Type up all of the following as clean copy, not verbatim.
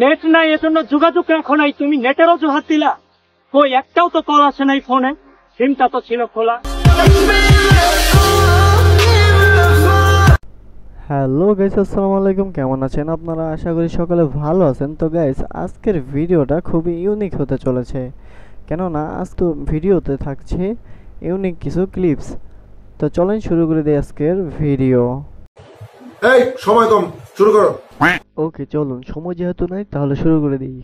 Net নাই এজন্য যোগাযোগ রাখো নাই, তুমি নেটের অজুহাত দিলা। কই একটাও তো কল আসে নাই ফোনে, সিমটা তো ছিল খোলা। হ্যালো গাইস, আসসালামু আলাইকুম। কেমন আছেন আপনারা? আশা করি সকলে ভালো আছেন। তো গাইস, আজকের ভিডিওটা খুবই ইউনিক হতে চলেছে, কেননা আজকে ভিডিওতে থাকছে ইউনিক কিছু ক্লিপস। তো চলেন শুরু করে দিই আজকের ভিডিও। এই সময় কম, শুরু করো। ওকে চলুন, সময় যেহেতু নাই তাহলে শুরু করে দিই।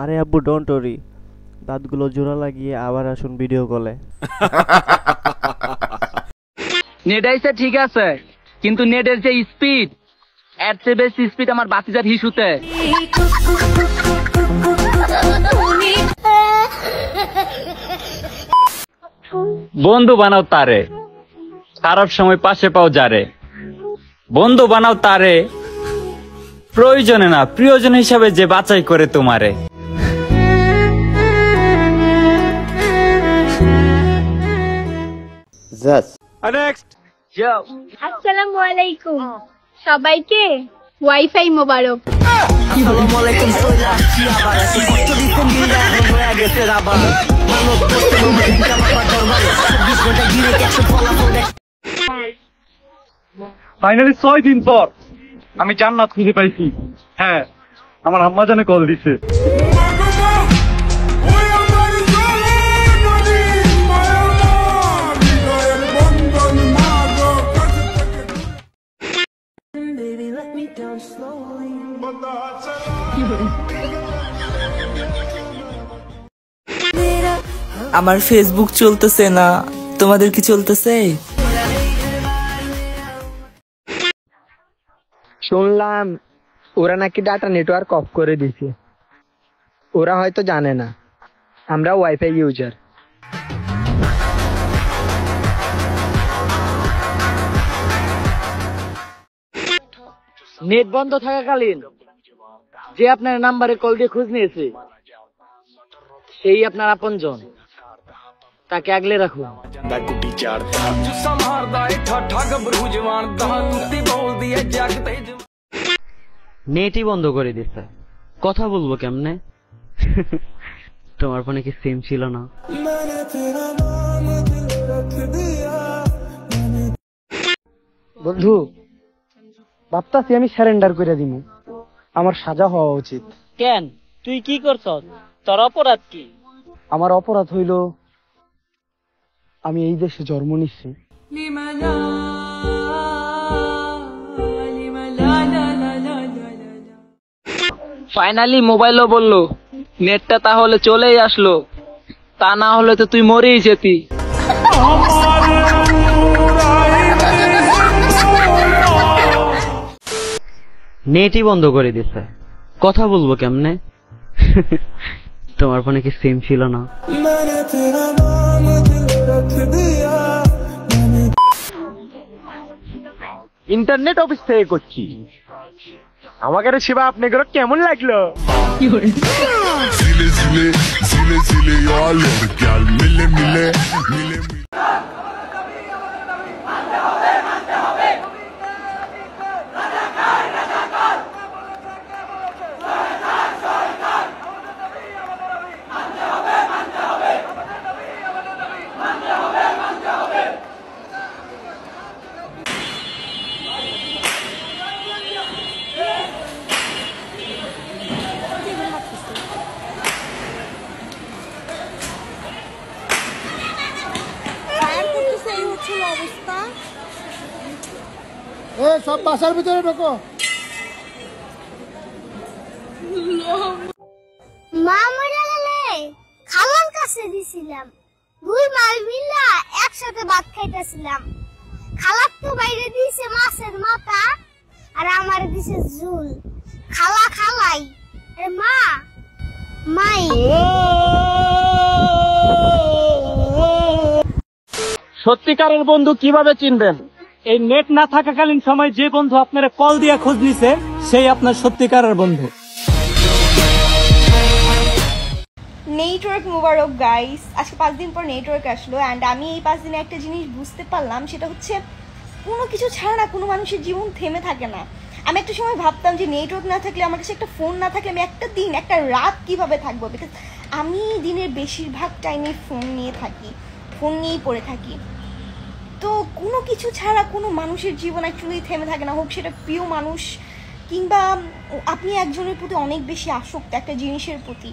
আরে আব্বু ডোন্ট ওরি, দাঁতগুলো জোড়া লাগিয়ে আবার আসুন ভিডিও কলে। নেট আইছে ঠিক আছে, কিন্তু নেটের যে স্পিড, এর চেয়ে বেশি স্পিড আমার বাতিজার হিসুতে। বন্ধু বানাও তারে, খারাপ সময় পাশে পাও যারে। বন্ধু বানাও তারে, প্রয়োজনে না প্রিয়জন হিসাবে যে বাছাই করে তোমারে। আসসালামু আলাইকুম সবাইকে, ওয়াইফাই মোবারক। ফাইনালি 6 দিন পর আমি জান্নাত খুঁজে পাইছি। হ্যাঁ, আমার আম্মা জানে কল দিছে। আমার ফেসবুক চলতেছে না, তোমাদের কি চলতেছে? শুনলাম ওরা নাকি ডাটা নেটওয়ার্ক অফ করে দিছে। ওরা হয়তো জানে না আমরা ওয়াইফাই ইউজার। নেট বন্ধ থাকাকালীন যে আপনার নাম্বারে কল দিয়ে খোঁজ নিয়েছে, সেই আপনার আপনজন, তাকে আগলে রাখুন। নেটই বন্ধ করে দিচ্ছে, কথা বলবো কেমনে? তোমার ফোনে কি সিম ছিল না? বন্ধু, ভাবতাছি আমি সারেন্ডার করে দিব, আমার সাজা হওয়া উচিত। কেন, তুই কি করছস? তোর অপরাধ কি? আমার অপরাধ হইল আমি এই দেশে জন্ম নিচ্ছি। ফাইনালি মোবাইলও বললো, নেটটা তাহলে চলেই আসলো, তা না হলে তো তুই মরেই যেতি। নেটই বন্ধ করে দিচ্ছে, কথা বলবো কেমনে? তোমার ফোনে কি সিম ছিল না? ইন্টারনেট অফিস থেকে করছি। আমাকে সেবা আপনাদের কেমন লাগলো? সব বাসার ভিতরে ঢোকো। মা মরে গেলে খালার কাছে দিছিলাম, দুই মাল মিলা একসাথে ভাত খাইতেছিলাম। খালার তো বাইরে দিয়েছে মাছের মাথা, আর আমার দিছে ঝুল। খালা খালাই, মা মাই। সত্যিকারের বন্ধু কিভাবে চিনবেন? এই নেট না থাকাকালীন সময় যে বন্ধু আপনারা কল দিয়ে খোঁজ নিছে, সেই আপনার সত্যিকারের বন্ধু। নেটওয়ার্ক মোবারক গাইস, আজকে 5 দিন পর নেটওয়ার্ক আসলো অ্যান্ড আমি এই 5 দিনে একটা জিনিস বুঝতে পারলাম, সেটা হচ্ছে কোনো কিছু ছাড়া না কোনো মানুষের জীবন থেমে থাকে না। আমি একটা সময় ভাবতাম যে নেটওয়ার্ক না থাকলে, আমার কাছে একটা ফোন না থাকলে আমি একটা দিন একটা রাত কিভাবে থাকবো, বিকজ আমি দিনের বেশিরভাগ টাইমে ফোন নিয়ে থাকি, ফোন নিয়েই পড়ে থাকি। তো কোনো কিছু ছাড়া কোনো মানুষের জীবন অ্যাকচুয়ালি থেমে থাকে না, হোক সেটা প্রিয় মানুষ কিংবা আপনি একজনের প্রতি অনেক বেশি আসক্ত একটা জিনিসের প্রতি,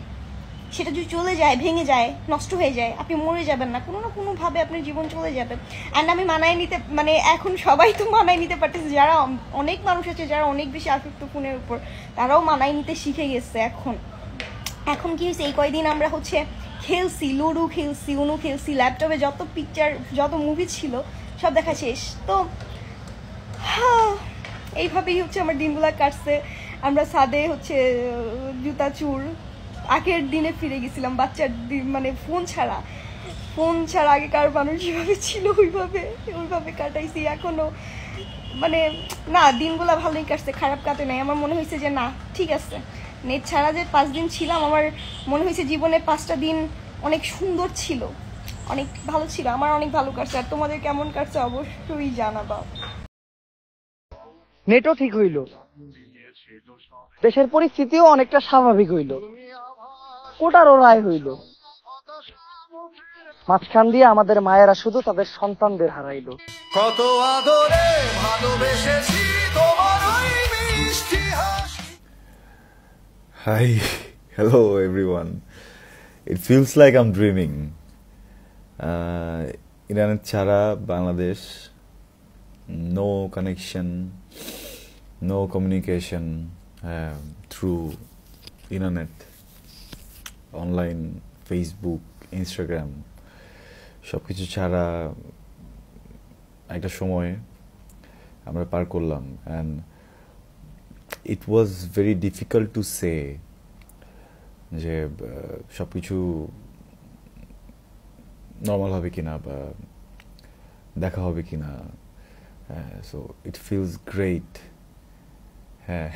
সেটা যদি চলে যায়, ভেঙে যায়, নষ্ট হয়ে যায়, আপনি মরে যাবেন না, কোনো না কোনোভাবে আপনার জীবন চলে যাবে। অ্যান্ড আমি মানায় নিতে, মানে এখন সবাই তো মানায় নিতে পারতেছে, যারা অনেক মানুষ আছে যারা অনেক বেশি আসক্ত ফোনের উপর, তারাও মানায় নিতে শিখে গেছে। এখন কি হয়েছে, এই কয়দিন আমরা হচ্ছে খেলছি, লুডো খেলছি, উনু খেলছি, ল্যাপটপে যত পিকচার যত মুভি ছিল সব দেখা শেষ। তো এইভাবেই হচ্ছে আমার দিনগুলো কাটছে। আমরা ছাদে হচ্ছে জুতা চুর আগের দিনে ফিরে গেছিলাম, বাচ্চার মানে ফোন ছাড়া আগেকার মানুষ যেভাবে ছিল ওইভাবে কাটাইছি। এখনো মানে না, দিনগুলো ভালোই কাটছে, খারাপ কাটে নাই। আমার মনে হয়েছে যে না ঠিক আছে, নেট ছাড়া যে 5 দিন ছিলাম, আমার মনে হয়েছে জীবনের 5টা দিন অনেক সুন্দর ছিল, অনেক ভালো ছিল, আমার অনেক ভালো কাটছে। আর তোমাদের কেমন কাটছে অবশ্যই জানাবা। নেটও ঠিক হইল, দেশের পরিস্থিতিও অনেকটা স্বাভাবিক হইল, কোটারও রায় হইল, মাঝখান দিয়ে আমাদের মায়েরা শুধু তাদের সন্তানদের হারাইলো। কত আদরে ভালোবেসেছি তোমার ওই মিষ্টি হাসি। Hi, hello everyone. It feels like I'm dreaming. Internet chara Bangladesh, no connection, no communication through internet, online, Facebook, Instagram. সবকিছু ছাড়া একটা সময় আমরা পার করলাম, and it was very difficult to say যে সবকিছু নর্মাল হবে কিনা বা দেখা হবে কিনা। So it feels great. হ্যাঁ,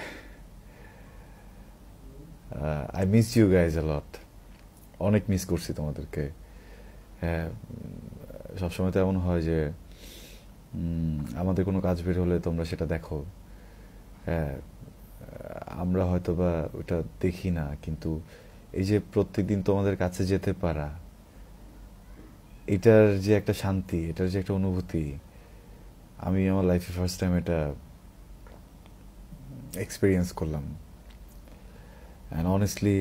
I miss you guys a lot, অনেক মিস করছি তোমাদেরকে। হ্যাঁ, সবসময় তো এমন হয় যে আমাদের কোনো কাজ বের হলে তোমরা সেটা দেখো, হ্যাঁ, আমরা হয়তো বা ওটা দেখি না, কিন্তু এই যে প্রত্যেকদিন তোমাদের কাছে যেতে পারা, এটার যে একটা শান্তি, এটার যে একটা অনুভূতি, আমি আমার লাইফে ফার্স্ট টাইম এটা এক্সপিরিয়েন্স করলাম। And honestly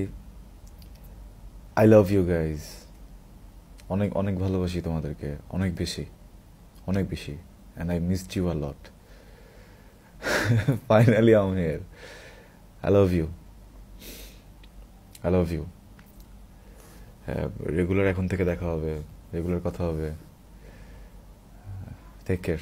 I love you guys, অনেক অনেক ভালোবাসি তোমাদেরকে, অনেক বেশি। And I missed you a lot. Finally I'm here. I love you. Regular এখন থেকে দেখা হবে, রেগুলার কথা হবে। Take care.